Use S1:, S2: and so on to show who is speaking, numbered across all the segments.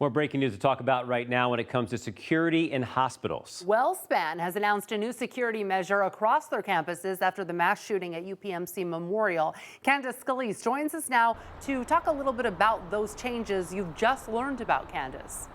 S1: More breaking news to talk about right now when it comes to security in hospitals.
S2: WellSpan has announced a new security measure across their campuses after the mass shooting at UPMC Memorial. Candace Scalise joins us now to talk a little bit about those changes you've just learned about, Candace.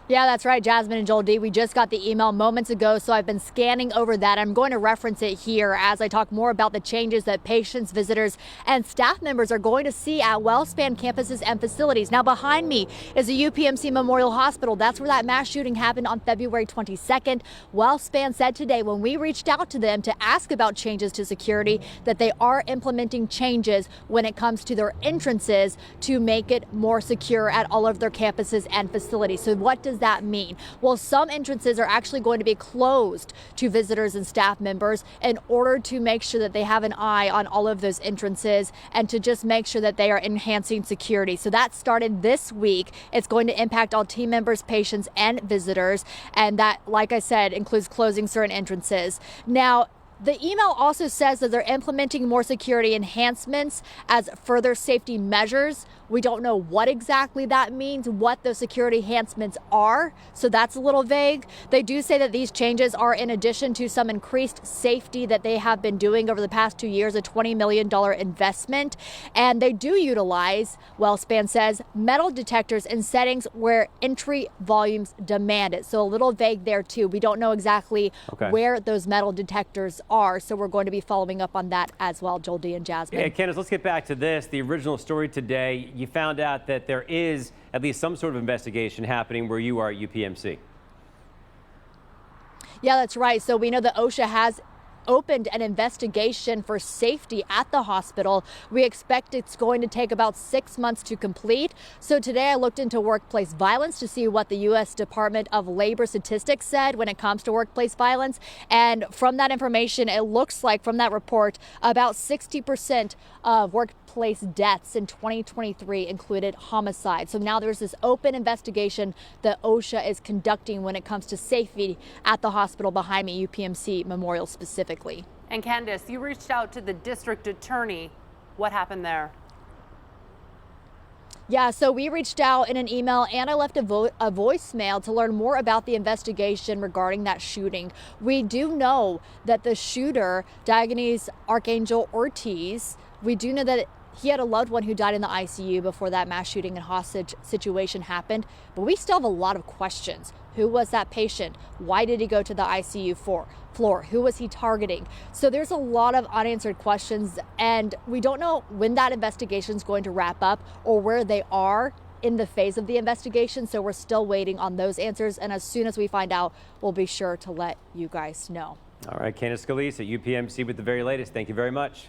S3: Yeah, that's right, Jasmine and Joel D. We just got the email moments ago, so I've been scanning over that. I'm going to reference it here as I talk more about the changes that patients, visitors, and staff members are going to see at WellSpan campuses and facilities. Now, behind me is the UPMC Memorial Hospital. That's where that mass shooting happened on February 22nd. WellSpan said today when we reached out to them to ask about changes to security that they are implementing changes when it comes to their entrances to make it more secure at all of their campuses and facilities. So what does that mean? Well, some entrances are actually going to be closed to visitors and staff members in order to make sure that they have an eye on all of those entrances and to just make sure that they are enhancing security. So that started this week. It's going to impact all team members, patients, and visitors. And that, like I said, includes closing certain entrances. Now, the email also says that they're implementing more security enhancements as further safety measures. We don't know what exactly that means, what those security enhancements are, so that's a little vague. They do say that these changes are in addition to some increased safety that they have been doing over the past 2 years, a $20 million investment. And they do utilize, WellSpan says, metal detectors in settings where entry volumes demand it. So a little vague there too. We don't know exactly where those metal detectors are, so we're going to be following up on that as well, Joel D. and Jasmine.
S1: Yeah, Candace, let's get back to this. The original story today, you found out that there is at least some sort of investigation happening where you are at UPMC.
S3: Yeah, that's right. So we know that OSHA has opened an investigation for safety at the hospital. We expect it's going to take about 6 months to complete. So today I looked into workplace violence to see what the U.S. Department of Labor statistics said when it comes to workplace violence. And from that information, it looks like from that report, about 60% of workplace deaths in 2023 included homicide. So now there's this open investigation that OSHA is conducting when it comes to safety at the hospital behind me, UPMC Memorial specifically.
S2: And Candace, you reached out to the district attorney. What happened there?
S3: Yeah, so we reached out in an email and I left a voicemail to learn more about the investigation regarding that shooting. We do know that the shooter, Diogenes Archangel Ortiz, we do know that he had a loved one who died in the ICU before that mass shooting and hostage situation happened. But we still have a lot of questions. Who was that patient? Why did he go to the ICU floor? Who was he targeting? So there's a lot of unanswered questions, and we don't know when that investigation is going to wrap up or where they are in the phase of the investigation. So we're still waiting on those answers. And as soon as we find out, we'll be sure to let you guys know.
S1: All right, Candace Scalise at UPMC with the very latest. Thank you very much.